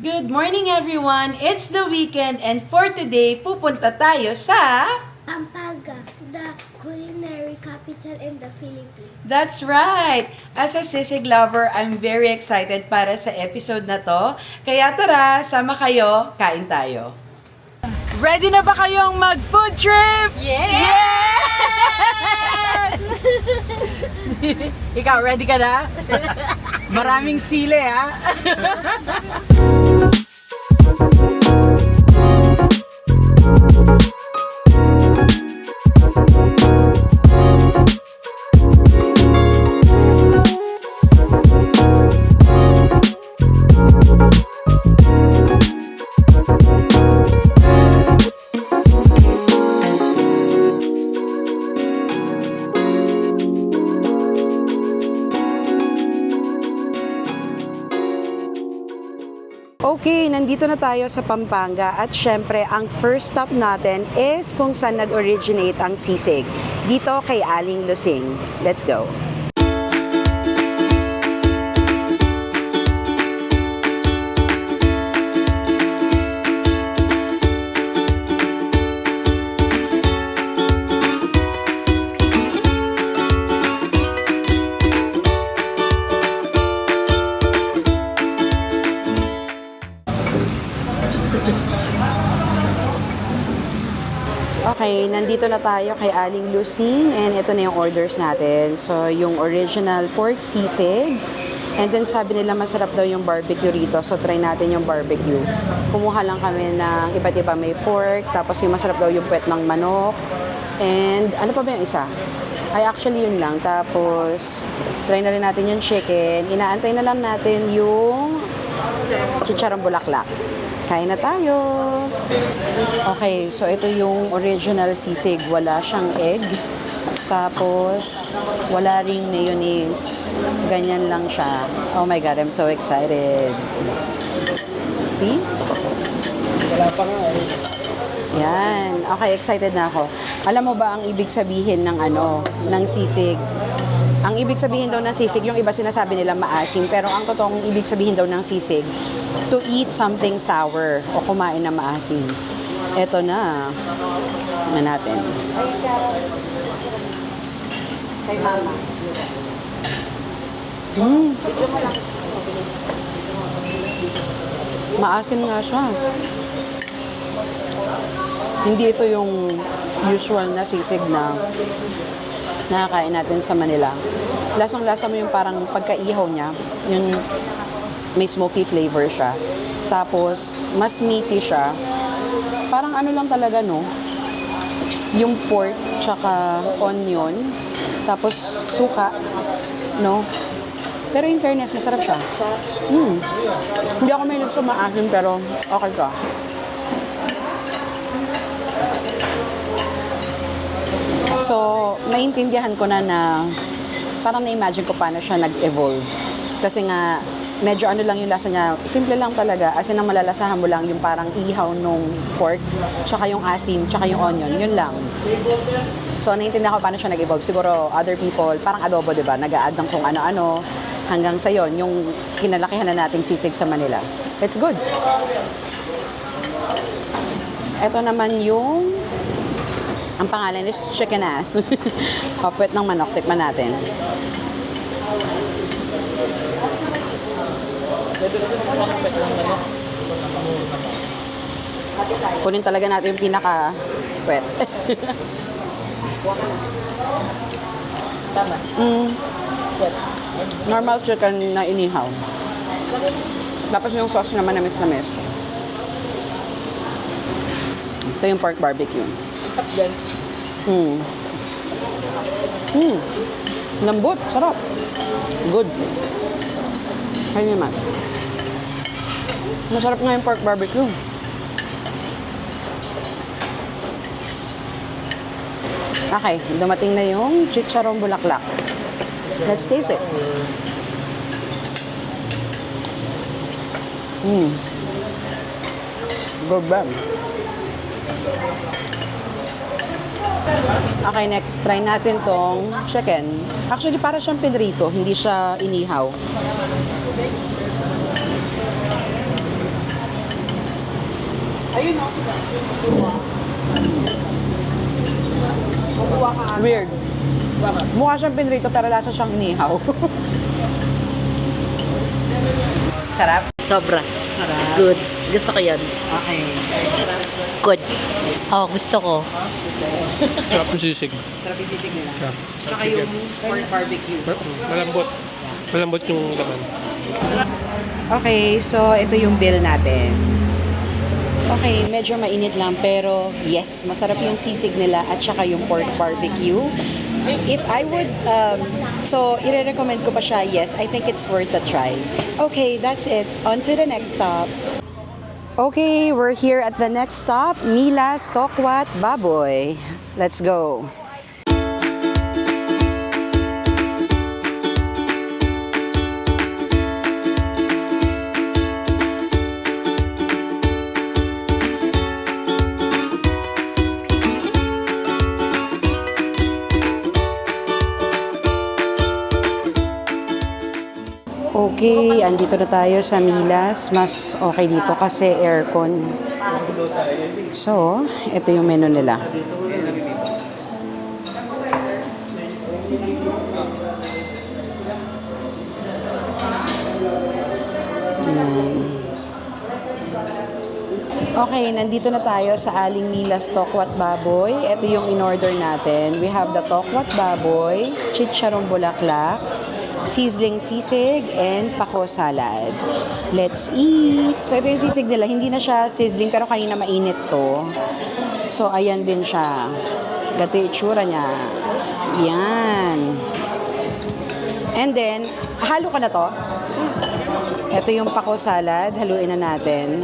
Good morning everyone! It's the weekend and for today, pupunta tayo sa... Pampanga, the culinary capital in the Philippines. That's right! As a sisig lover, I'm very excited para sa episode na to. Kaya tara, sama kayo, kain tayo. Ready na ba kayong mag-food trip? Yes! Ikaw, ready ka na? Maraming sili, ha? Okay, nandito na tayo sa Pampanga at syempre ang first stop natin is kung saan nag-originate ang sisig. Dito kay Aling Lusing. Let's go! Okay, nandito na tayo kay Aling Lusing and ito na yung orders natin. So, yung original pork sisig and then sabi nila masarap daw yung barbecue rito. So, try natin yung barbecue. Kumuha lang kami ng iba't iba, may pork, tapos yung masarap daw yung puwet ng manok and ano pa ba yung isa? Ay, actually yun lang. Tapos, try na rin natin yung chicken. Inaantay na lang natin yung chicharong bulaklak. Kain na tayo! Okay, so ito yung original sisig. Wala siyang egg. Tapos, wala ring mayonnaise. Ganyan lang siya. Oh my God, I'm so excited. See? Wala pa nga eh. Yan. Okay, excited na ako. Alam mo ba ang ibig sabihin ng ng sisig? Ang ibig sabihin daw ng sisig, yung iba sinasabi nila maasim, pero ang totoong ibig sabihin daw ng sisig, to eat something sour o kumain na maasim. Eto na. Ano natin? Kay mama. Maasim nga siya. Hindi ito yung usual na sisig na nakakain natin sa Manila. Lasang-lasa mo yung parang pagkaihaw niya, yung may smoky flavor siya. Tapos, mas meaty siya. Parang ano lang talaga, no? Yung pork, tsaka onion, tapos suka, no? Pero in fairness, masarap siya. Hindi ako may luto maasim, pero okay ka. So, maintindihan ko na parang na-imagine ko paano siya nag-evolve. Kasi nga, medyo ano lang yung lasa niya, simple lang talaga, as in ang malalasahan mo lang yung parang ihaw nung pork, tsaka yung asim, tsaka yung onion, yun lang. So, naiintindihan ko paano siya nag-evolve. Siguro, other people, parang adobo, diba? Nag-a-add ng kung ano-ano, hanggang sa yon yung kinalakihan na nating sisig sa Manila. It's good. Ito naman yung ang pangalan is chicken ass. Puwet ng manok. Tikman natin. Kunin talaga natin yung pinaka-puwet. Tama. Puwet. Normal chicken na inihaw. Tapos yung sauce naman namis-namis. Ito yung pork barbecue. Mm. Mm. Lambot. Sarap. Good. Kaya naman. Masarap nga yung pork barbecue. Okay, dumating na yung chicharon bulaklak. Let's taste it. Good ba? Okay, next. Try natin tong chicken. Actually, para siyang pinrito. Hindi siya inihaw. Ayun o. Weird. Mukha siyang pinrito pero lasa siyang inihaw. Sarap? Sobra. Sarap. Good. Gusto ko yan. Okay. Good. Oh, gusto ko. Sarap yung sisig. Sarap yung sisig nila. Sarap. Tsaka yung pork barbecue. Malambot. Malambot yung laman. Okay, so ito yung bill natin. Okay, medyo mainit lang pero yes, masarap yung sisig nila at saka yung pork barbecue. If I would, so i-recommend ko pa siya, yes, I think it's worth a try. Okay, that's it. On to the next stop. Okay, we're here at the next stop, Mila's Tokwat Baboy. Let's go. Okay, andito na tayo sa Milas. Mas okay dito kasi aircon. So, ito yung menu nila. Okay, nandito na tayo sa Aling Milas Tokwat Baboy. Ito yung in-order natin. We have the Tokwat Baboy, chicharon bulaklak, sizzling sisig, and pako salad. Let's eat! So ito yung sisig nila. Hindi na siya sizzling pero kanina mainit to. So ayan din siya. Gato yung itsura niya. Yan. And then, halo ka na to. Ito yung pako salad. Haluin na natin.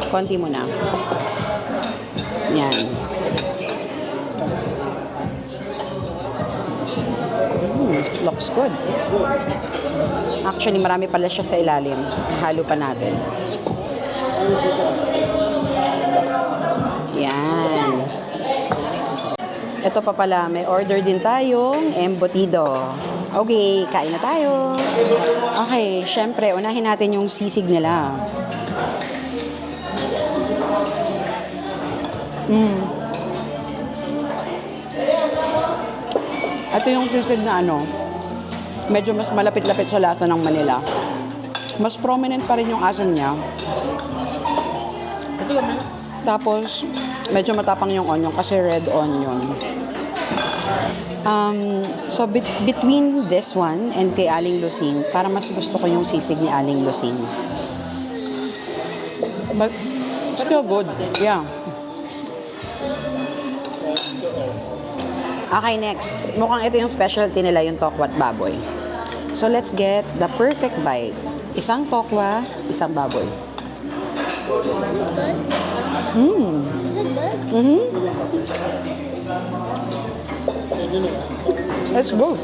Konti muna. Yan. Looks good. Actually, marami pala siya sa ilalim. Halo pa natin. Yan. Ito pa pala, may order din tayong embutido. Okay, kain na tayo. Okay, syempre, unahin natin yung sisig nila. Ito yung sisig na ano, medyo mas malapit-lapit sa lasa ng Manila. Mas prominent pa rin yung asin niya. Tapos, medyo matapang yung onion kasi red onion. So, between this one and kay Aling Lucing, para mas gusto ko yung sisig ni Aling Lucing. But, still good. Yeah. Okay, next. Mukhang ito yung specialty nila, yung tokwat baboy. So, let's get the perfect bite. Isang tokwa, isang baboy. Is it good? Is it good? It's good.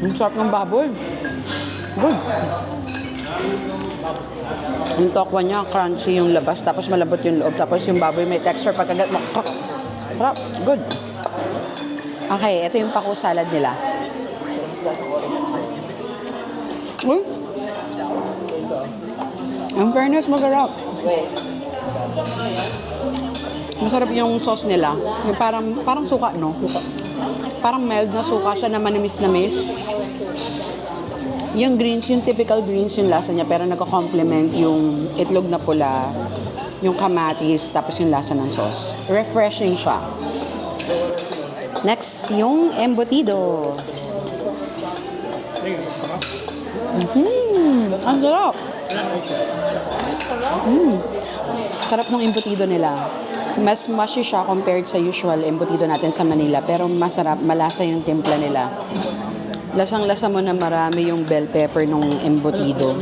Ang sarap ng baboy. Good. Yung tokwa niya, crunchy yung labas, tapos malambot yung loob, tapos yung baboy may texture pagkagat mo. Sarap. Good. Okay, ito yung pako salad nila. Uy! In fairness, masarap. Masarap yung sauce nila. Yung parang suka, no? Parang mild na suka siya na manamis-namis. Yung greens, yung typical greens yung lasa niya, pero nagko-complement yung itlog na pula, yung kamatis, tapos yung lasa ng sauce. Refreshing siya. Next, yung embutido. Ang sarap! Sarap ng embutido nila. Mas mushy siya compared sa usual embutido natin sa Manila. Pero masarap, malasa yung timpla nila. Lasang-lasa mo na marami yung bell pepper nung embutido.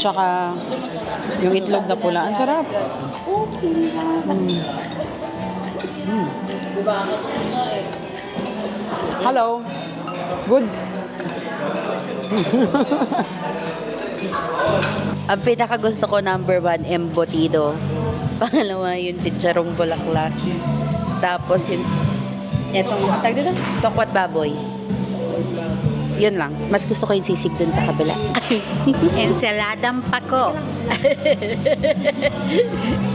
Tsaka yung itlog na pula. Ang sarap. Hello. Good. Ang pinakagusto ko, number 1, embutido. Pangalawa, yung chicharong bulaklak. Tapos yung, etong, tag dito, tokwat baboy. Yun lang. Mas gusto ko yung sisig dun sa kabila. Ensaladang pako.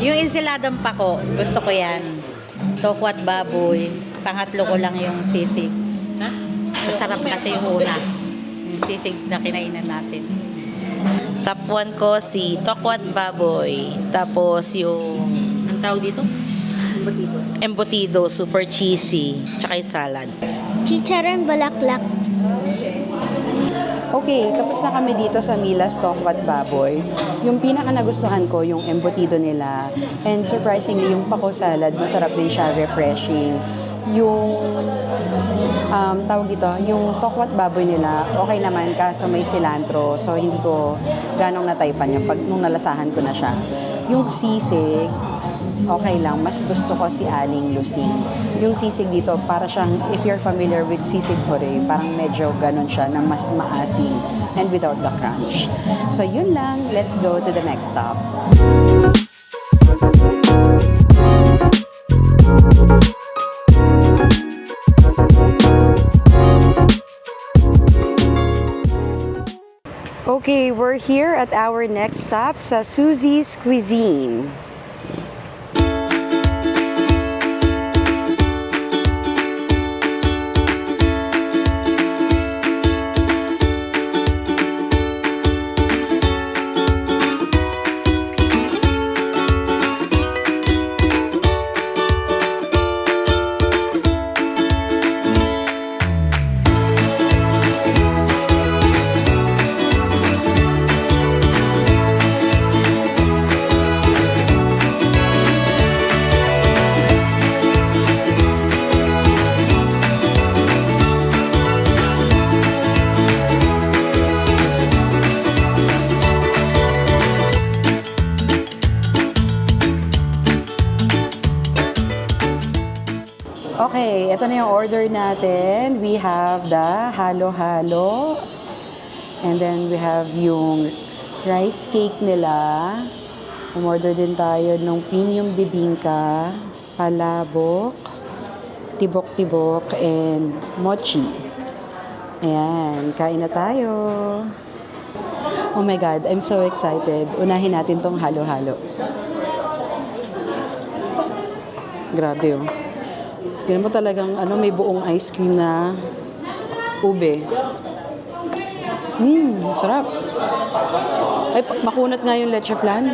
Yung ensaladang pako, gusto ko yan. Tokwat baboy. Pangatlo ko lang yung sisig. Masarap kasi yung una. Yung sisig na kinainan natin. Top 1 ko si tokwat baboy. Tapos yung, ang tawag dito? Embutido. Super cheesy. Tsaka yung salad. Chicharon bulaklak. Okay, tapos na kami dito sa Mila's Tokwat Baboy. Yung pinaka nagustuhan ko, yung embutido nila. And surprisingly, yung pako salad, masarap din siya, refreshing. Yung, tawag ito, yung tokwat baboy nila, okay naman kaso may cilantro. So, hindi ko ganong nataypan yung pag nung nalasahan ko na siya. Yung sisig, okay lang. Mas gusto ko si Aling Lusing. Yung sisig dito, para siyang, if you're familiar with sisig hore, parang medyo ganun siya na mas maasim and without the crunch. So, yun lang. Let's go to the next stop. Okay, we're here at our next stop sa Susie's Cuisine. Okay, ito na yung order natin. We have the halo-halo. And then we have yung rice cake nila. Umorder din tayo ng premium bibingka, palabok, tibok-tibok, and mochi. Ayan, kain na tayo. Oh my God, I'm so excited. Unahin natin tong halo-halo. Grabe oh. Tignan mo talagang may buong ice cream na ube. Sarap. Ay, makunat nga yung leche flan.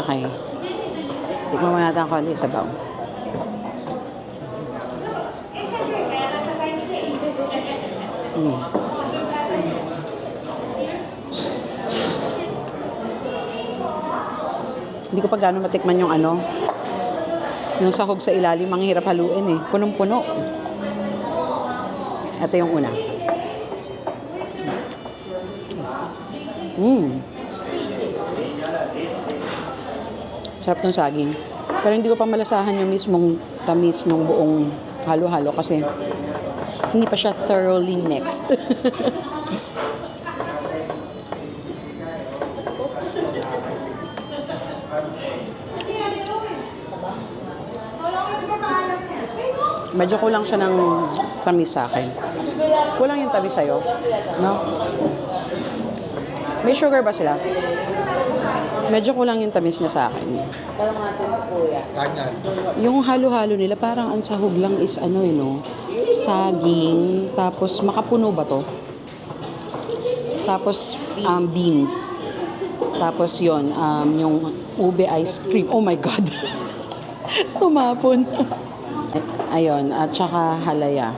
Okay. Tikman mo natin ang konti sabaw. Hindi ko pa gano'ng matikman yung yung sahog sa ilalim, ang hirap haluin eh. Punong-puno. Ito yung una. Sarap ng saging. Pero hindi ko pa malasahan yung mismong tamis ng buong halo-halo kasi hindi pa siya thoroughly mixed. Medyo kulang siya ng tamis sa akin. Kulang yung tamis sa'yo, no? May sugar ba sila? Medyo kulang yung tamis niya sa akin. Yung halo-halo nila, parang ang sahog lang is saging, tapos makapuno ba to? Tapos beans. Tapos yon yung ube ice cream. Oh my God! Tumapon. Ayun, at saka halaya.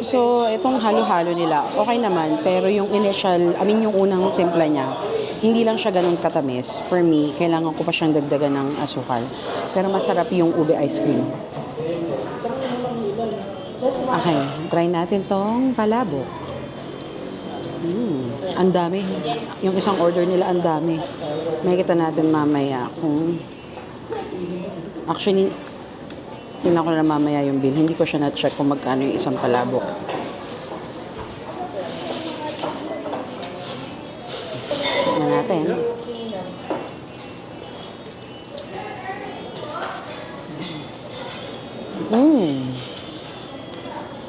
So, itong halo-halo nila, okay naman. Pero yung yung unang timpla niya, hindi lang siya ganun katamis. For me, kailangan ko pa siyang dagdagan ng asukal. Pero masarap yung ube ice cream. Okay, try natin tong palabok. Ang dami. Yung isang order nila, ang dami. Makikita natin mamaya kung... Actually, tingnan ko na mamaya yung bill. Hindi ko siya na-check kung magkano yung isang palabok. Tingnan natin.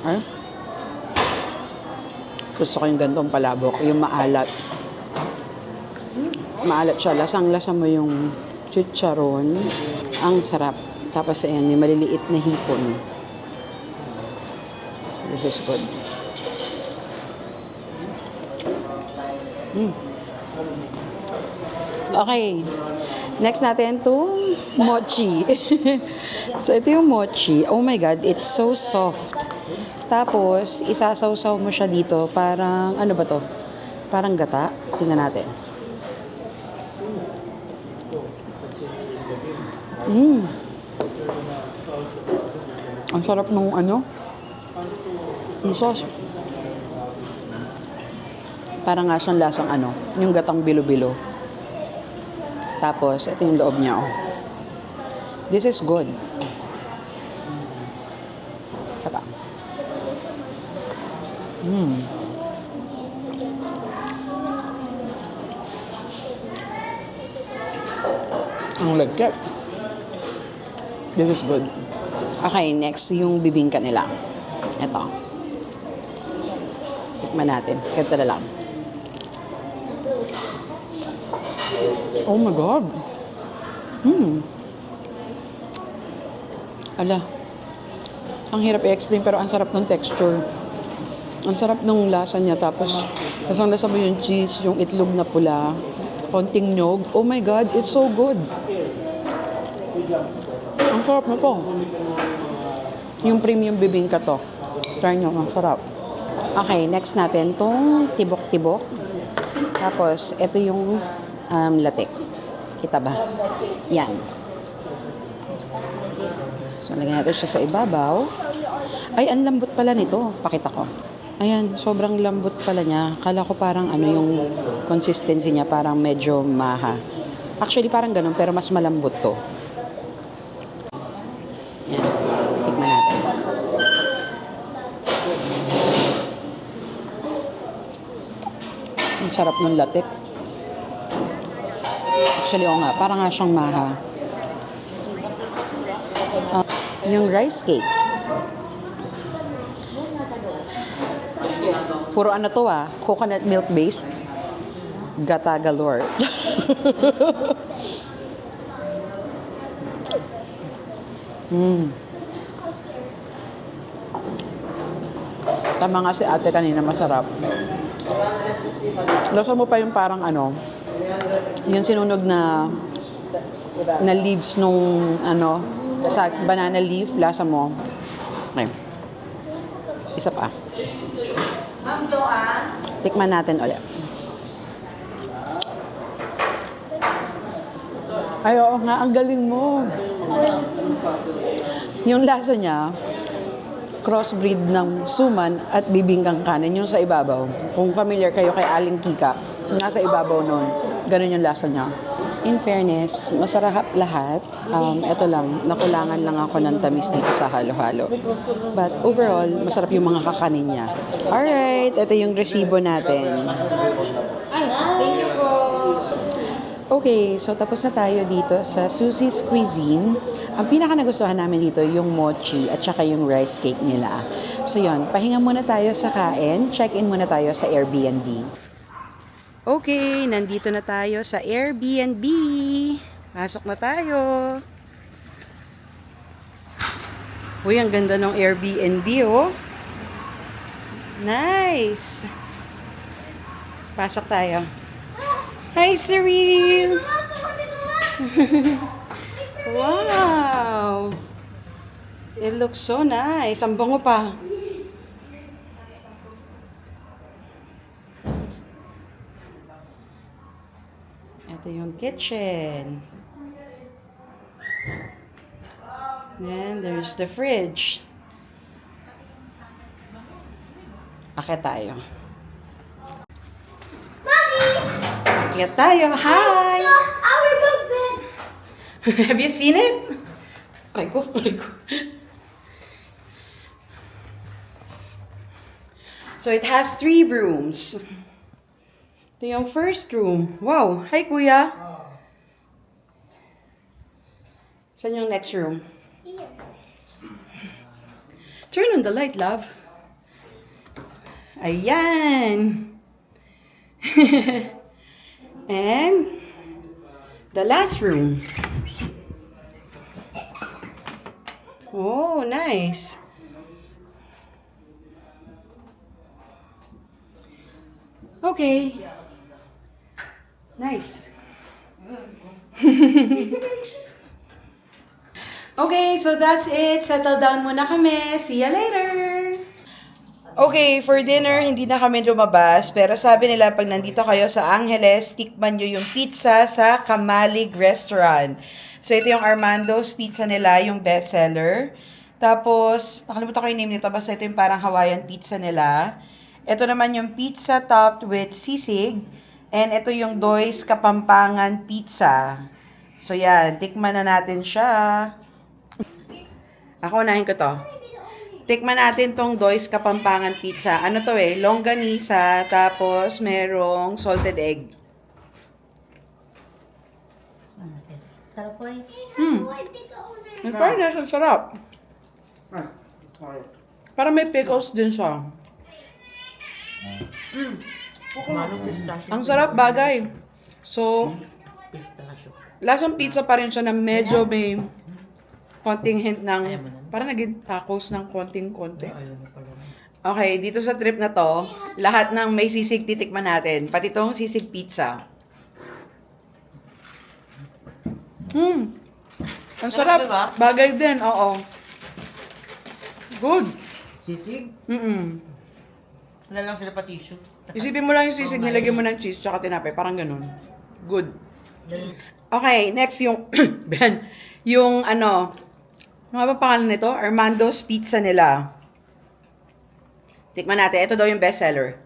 Ay. Gusto ko yung gantong palabok. Yung maalat. Maalat siya. Lasang-lasa mo yung chicharon. Ang sarap. Tapos ayan, may maliliit na hipon. This is good. Okay. Next natin itong mochi. So, ito yung mochi. Oh my God, it's so soft. Tapos, isasawsaw mo siya dito. Parang, ano ba to? Parang gata. Tingnan natin. Ang sarap nung yung sauce. Parang nga siyang lasang yung gatang bilo-bilo. Tapos, ito yung loob niya, oh. This is good. Saka. Ang lagkit. This is good. Okay, next yung bibingka nila. Ito. Tikman natin. Ganito na lang. Oh my God. Ala. Ang hirap i-explain pero ang sarap ng texture. Ang sarap ng lasa niya. Tapos, lasang-lasa mo yung cheese, yung itlog na pula, konting nyog. Oh my God, it's so good. Ang sarap na to. Yung premium bibingka to. Try nyo, ang sarap. Okay, next natin tong tibok-tibok. Tapos, ito yung latik. Kita ba? Yan. So, lagyan natin siya sa ibabaw. Ay, ang lambot pala nito. Pakita ko. Ayan, sobrang lambot pala niya. Kala ko parang yung consistency niya, parang medyo maha. Actually, parang ganun, pero mas malambot to. Yan. Tikman natin. Ang sarap ng latik. Actually, oo nga, parang nga siyang maha. Yung rice cake. Puro to coconut milk based. Gata galore. Tama nga si ate kanina, masarap. Lasa mo pa yung parang yung sinunog na leaves nung sa banana leaf, lasa mo. Okay. Isa pa. Tikman natin ulit. Ay, oo nga, ang galing mo. Yung lasa niya, crossbreed ng suman at bibingkang kanin, yung sa ibabaw. Kung familiar kayo kay Aling Kika, nasa ibabaw nun, ganun yung lasa niya. In fairness, masarap lahat. Ito lang, nakulangan lang ako ng tamis dito sa halo-halo. But overall, masarap yung mga kakanin niya. Alright, ito yung resibo natin. Thank you po. Okay, so tapos na tayo dito sa Susie's Cuisine. Ang pinaka nagustuhan namin dito yung mochi at saka yung rice cake nila. So yun, pahinga muna tayo sa kain. Check-in muna tayo sa Airbnb. Okay, nandito na tayo sa Airbnb. Pasok na tayo. Uy, ang ganda ng Airbnb, oh. Nice. Pasok tayo. Hi, Cyril. Wow. It looks so nice. Ang bango pa. Ito yung kitchen. Then there's the fridge. Akit tayo. Mommy! Akit tayo. Hi! So, our bunk bed. Have you seen it? Aray ko, aray ko. So it has 3 rooms. Ito yung first room. Wow! Hi, kuya! Saan yung next room? Here. Turn on the light, love. Ayan! And the last room. Oh, nice. Okay. Nice. Okay, so that's it. Settle down muna kami. See ya later! Okay, for dinner, hindi na kami lumabas. Pero sabi nila, pag nandito kayo sa Angeles, tikman nyo yung pizza sa Kamalig Restaurant. So, ito yung Armando's Pizza nila, yung bestseller. Tapos, nakalimutan ko yung name nito. Basta ito yung parang Hawaiian pizza nila. Ito naman yung pizza topped with sisig. And ito yung Doy's Kapampangan Pizza. So, yan. Tikman na natin siya. Ako, unahin ko to. Tikman natin tong Doy's Kapampangan Pizza. Ano to eh? Longganisa, tapos merong salted egg. Talapoy. In fairness, ang sarap. Parang may pickles din siya. Ang sarap bagay. So, lasang pizza pa rin siya na medyo may konting hint ng, parang naging tacos ng konting-konti. Okay, dito sa trip na to, lahat ng may sisig titikman natin. Pati tong sisig pizza. Ang sarap. Diba? Bagay din, oo. Good. Sisig? Wala lang sila pa tissue. Isipin mo lang yung sisig, nilagyan mo ng cheese, tsaka tinapay. Parang ganun. Good. Okay, next yung, yung ano, ano ba pangalan nito? Armando's Pizza nila. Tikman natin. Ito daw yung bestseller.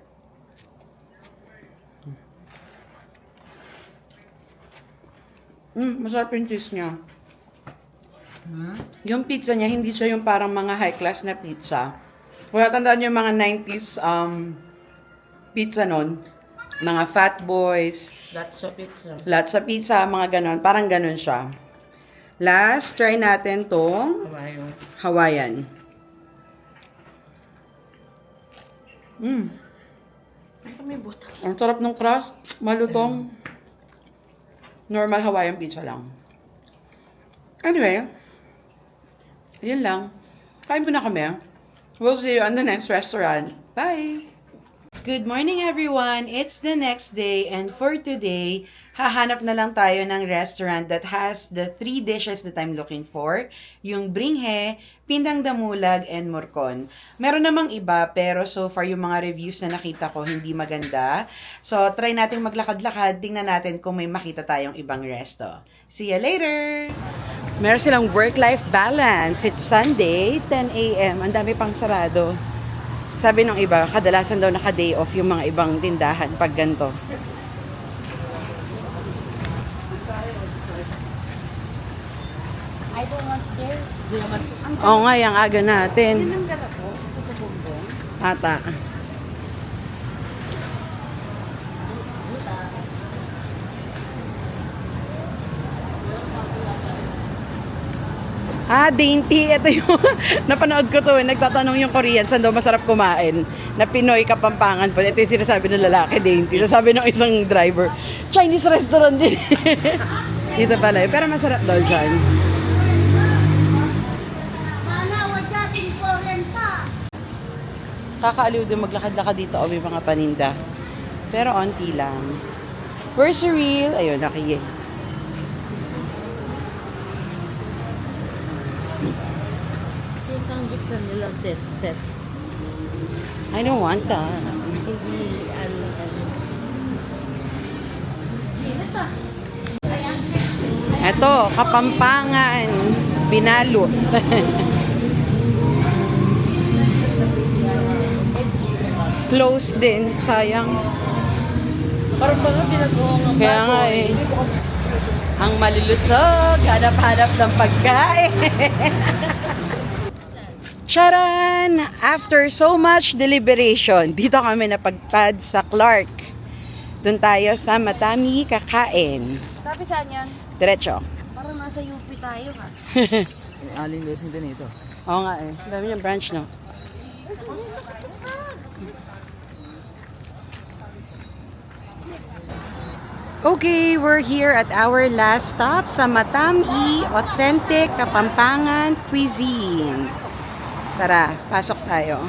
Masarap yung cheese niya. Yung pizza niya, hindi siya yung parang mga high-class na pizza. Kung natandaan yung mga 90s pizza nun, mga Fat Boys, That's a pizza. lots of pizza, mga ganon. Parang ganon siya. Last, try natin tong Kawayo. Hawaiian. Ay, may butas. Ang sarap ng crust, malutong. Normal Hawaiian pizza lang. Anyway, yun lang. Kain po na kami. We'll see you on the next restaurant. Bye! Good morning everyone! It's the next day and for today, hahanap na lang tayo ng restaurant that has the 3 dishes that I'm looking for. Yung bringhe, pindang damulag, and morcon. Meron namang iba pero so far yung mga reviews na nakita ko hindi maganda. So try natin maglakad-lakad, tingnan natin kung may makita tayong ibang resto. See you later! Meron silang work-life balance. It's Sunday, 10 a.m. Ang dami pang sarado. Sabi nung iba, kadalasan daw naka-day off yung mga ibang tindahan pag ganito. I don't want there. Oo nga, yung aga natin. Ata. Dainty. Ito yung napanood ko to. Nagtatanong yung Korean, saan daw masarap kumain. Na Pinoy Kapampangan po. Ito yung sinasabi ng lalaki, Dainty. Sabi ng isang driver, Chinese restaurant din. Dito pala. Pero masarap daw dyan. Kakaaliw din maglakad-lakad dito o may mga paninda. Pero onti lang. Where's the real? Ayun, nakiye. ang buksan nila set. I don't want that. Hindi, ano. Eto, Kapampangan. Binalot. Close din. Sayang. Parang ba nga ginagawa ng Kaya nga eh. Ang malulusog, hanap-hanap ng pagkain. Charan! After so much deliberation, dito kami napagpad sa Clark. Doon tayo sa Matami kakain. Tapi saan yan? Diretso. Parang nasa UP tayo ha. Aling losing din ito. Oo nga eh. Dami niyang branch, no? Okay, we're here at our last stop sa Matami Authentic Kapampangan Cuisine. Tara, pasok tayo.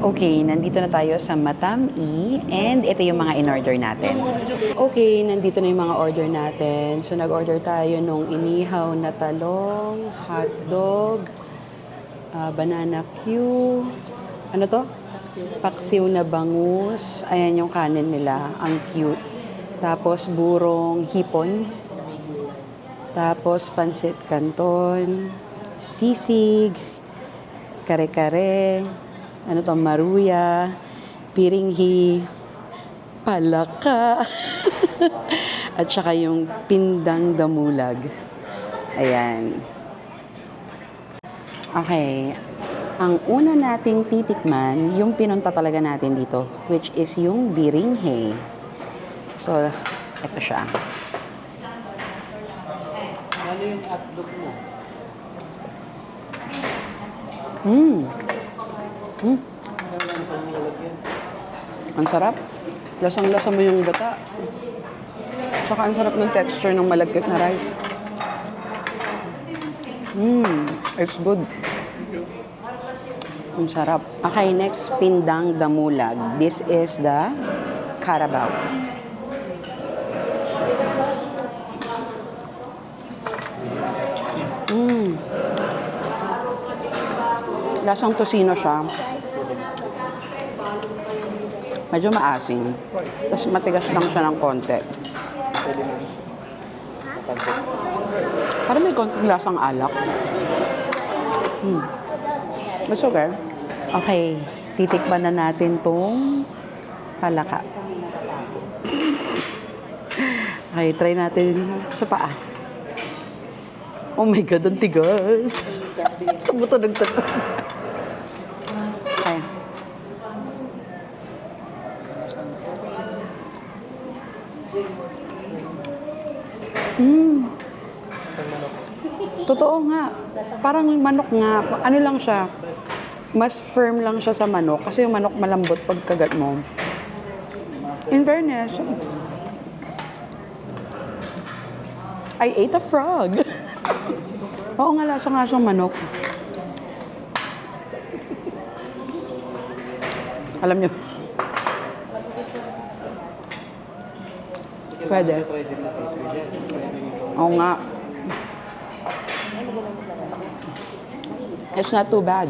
Okay, nandito na tayo sa Matami and ito yung mga in-order natin. Okay, nandito na yung mga order natin. So nag-order tayo nung inihaw na talong, hotdog, banana Q, ano to? Paksiw na bangus. Ayan yung kanin nila, ang cute. Tapos burong hipon. Tapos pansit canton, sisig, kare-kare, ano to, maruya, piringhi, palaka, at saka yung pindang damulag. Ayan. Okay. Ang una nating titikman, yung pinunta talaga natin dito, which is yung biringhe. So, ito siya. Ano yung hotdog mo? Ang sarap. Lasang-lasa mo yung gata. Saka ang sarap ng texture ng malagkit na rice. It's good. Ang sarap. Okay, next, pindang damulag. This is the Carabao. Lasang tosino siya. Medyo maasim. Tapos matigas lang siya ng konti. Parang may konting lasang alak. It's okay. Okay, titikman na natin tong palaka. Okay, try natin sa paa. Oh my God, ang tigas. Tumutunog to. Okay. Totoo nga. Parang manok nga. Ano lang siya, mas firm lang siya sa manok kasi yung manok malambot pag kagat mo. In fairness, I ate a frog. Oo nga, lasa nga siyang manok. Alam niyo. Pwede. Oo nga. It's not too bad.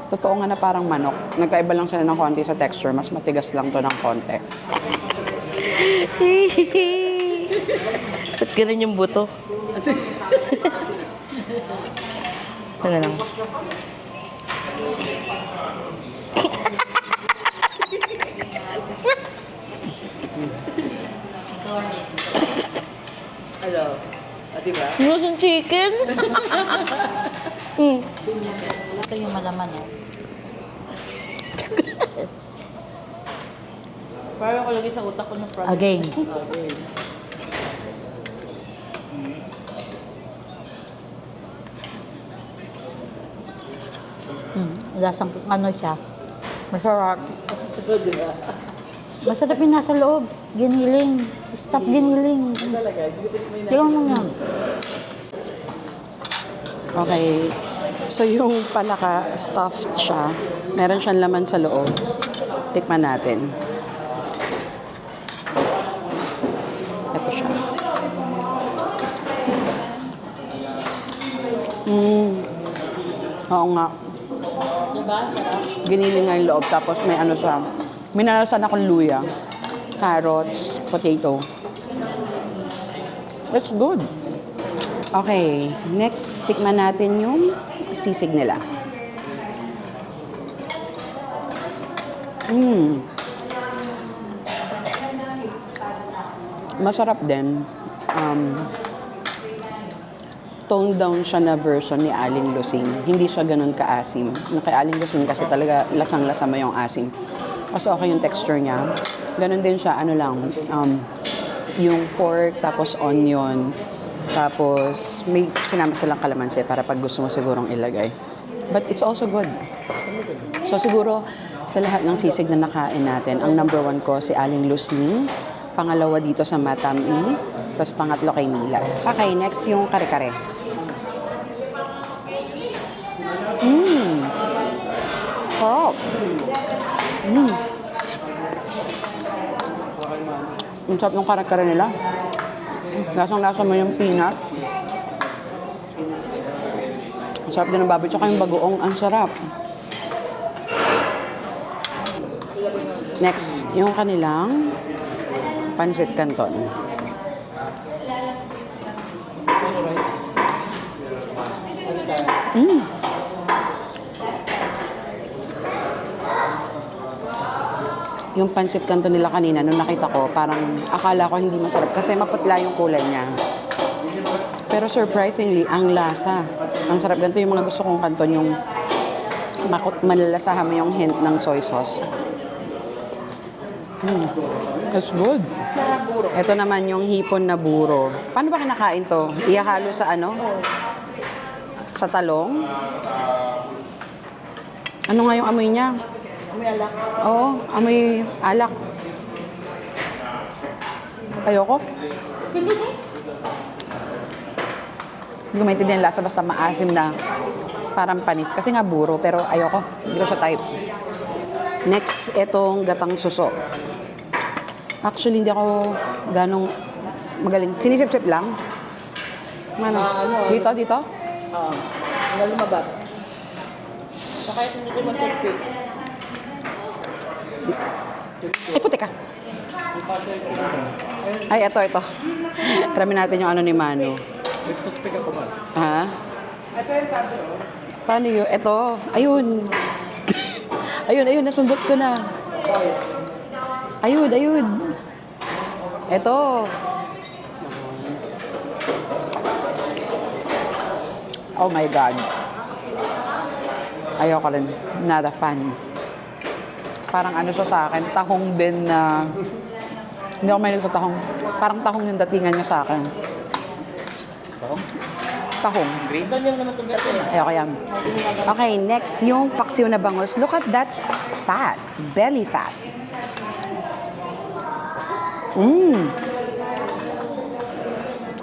Totoo nga na parang manok. Nagkaiba lang sila ng konti sa texture. Mas matigas lang to ng konti. Ba't ganun yung buto? Ano lang? Hello. Diba? Losing chicken? Ito yung malaman, oh. Parang ako lagi sa utak ko ng problem. Again. Lasang ano siya. Masarap. Masarap yung nasa loob. Giniling. Stop giniling. Tingnan mo yan. Okay. So yung palaka, stuffed siya. Meron siyang laman sa loob. Tikman natin. Ito siya. Oo nga. Giniling nga yung loob. Tapos may ano siya. Minalasan akong luya. Carrots, potato. It's good. Okay, next, tikman natin yung sisig nila. Masarap din. Toned down siya na version ni Aling Lusing. Hindi siya ganun kaasim. Yung kay Aling Lusing kasi talaga lasang-lasa mo yung asim. Kasi okay yung texture niya. Ganun din siya, ano lang, yung pork, tapos onion, tapos may sinama silang kalamansi para pag gusto mo sigurong ilagay. But it's also good. So siguro sa lahat ng sisig na nakain natin, ang number 1 ko si Aling Lusing, pangalawa dito sa Matami, tapos pangatlo kay Milas. Okay, next yung kare-kare. Sarap. Ang sarap ng kare-kare nila. Lasang-lasa mo yung peanut. Ang sarap din ng baboy. Tsaka yung bagoong, ang sarap. Next, yung kanilang pancit canton. Yung pancit canton nila kanina, nung nakita ko, parang akala ko hindi masarap kasi maputla yung kulay niya. Pero surprisingly, ang lasa. Ang sarap ganito yung mga gusto kong canton, yung malalasahan mo yung hint ng soy sauce. It's good. Ito naman yung hipon na buro. Paano ba kinakain to? Ihahalo sa ano? Sa talong? Ano nga yung amoy niya? Amoy alak. Oo, amoy alak. Ayoko. Hindi ko maintindihan yung lasa, basta maasim na parang panis. Kasi nga buro, pero ayoko. Hindi ko siya type. Next, itong gatang suso. Actually, hindi ako ganong magaling. Sinisip-sip lang. Ano? Dito, dito? Oo. Wala lumabat. So kahit hindi ko mag-toothpick. Ay, puti ka. Ay, ito. Try natin yung ano ni Manu. Ha? Paano yun? Ito. Ayun. ayun, nasundot ko na. Ayun. Ito. Oh my God. Ayoko rin. Not a fan. Parang ano siya sa akin, tahong din na... Hindi ako mahilig sa tahong. Parang tahong yung datingan niya sa akin. Tahong. Ganyan naman itong gato. Ayoko yan. Okay, next yung paksiw na bangus. Look at that fat. Belly fat.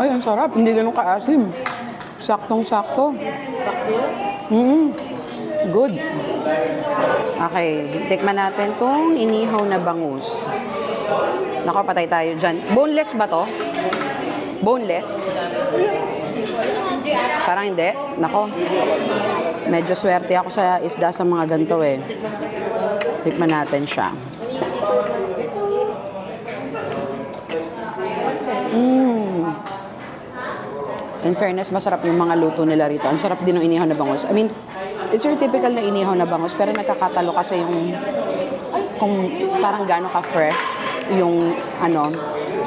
Ay, ang sarap. Hindi ganun kaasim. Saktong-sakto. Good. Okay, tikman natin tong inihaw na bangus. Nako, patay tayo dyan. Boneless ba to? Boneless? Parang hindi. Nako. Medyo swerte ako sa isda sa mga ganito eh. Tikman natin siya. In fairness, masarap yung mga luto nila rito. Ang sarap din ng inihaw na bangus. I mean, it's your typical na inihaw na bangus, pero nakakatalo kasi yung kung parang gaano ka-fresh yung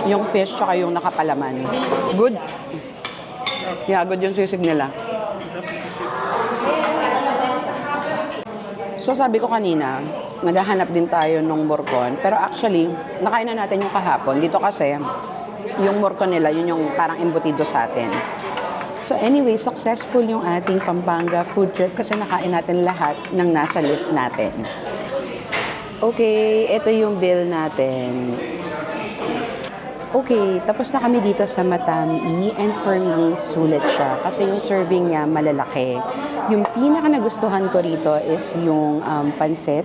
yung fish tsaka yung nakapalaman. Good. Yeah, good yung sisig nila. So sabi ko kanina, naghahanap din tayo ng morcon. Pero actually, nakain na natin yung kahapon. Dito kasi, yung morcon nila, yun yung parang embutido sa atin. So anyway, successful yung ating Pampanga food trip kasi nakain natin lahat ng nasa list natin. Okay, ito yung bill natin. Okay, tapos na kami dito sa Matami and for me, sulit siya kasi yung serving niya malalaki. Yung pinaka nagustuhan ko rito is yung pansit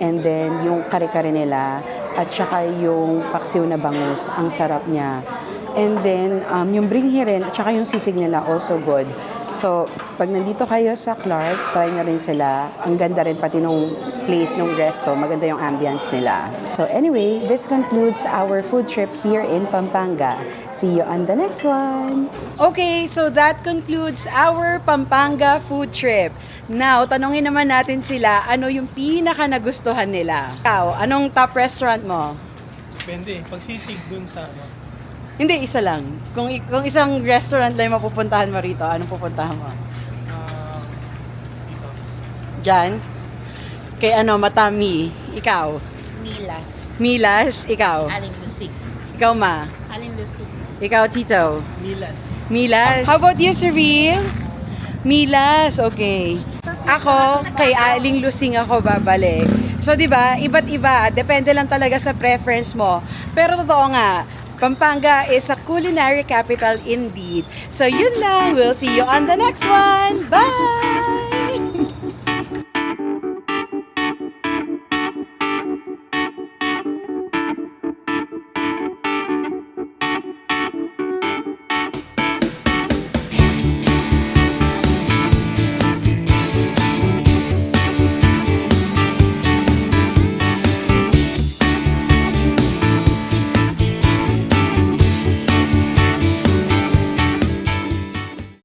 and then yung kare-kare nila at saka yung paksiw na bangus. Ang sarap niya. And then, yung bringhe rin at saka yung sisig nila also good. So, pag nandito kayo sa Clark, try nyo rin sila. Ang ganda rin pati nung place, nung resto. Maganda yung ambience nila. So anyway, this concludes our food trip here in Pampanga. See you on the next one! Okay, so that concludes our Pampanga food trip. Now, tanungin naman natin sila, ano yung pinaka nagustuhan nila? Ikaw, anong top restaurant mo? Depende. Pagsisig dun sa Hindi, isa lang. Kung isang restaurant lang yung mapupuntahan mo rito, anong pupuntahan mo? dito. Diyan? Kay Matami. Ikaw? Milas. Milas? Ikaw? Aling Lusig. Ikaw, Ma? Aling Lusig. Ikaw, Tito? Milas. Milas. How about you, Sir Vil? Milas, okay. Ako, kay Aling Lusing ako babalik. So, di ba, iba't iba. Depende lang talaga sa preference mo. Pero totoo nga, Pampanga is a culinary capital indeed. So, yun lang. We'll see you on the next one. Bye!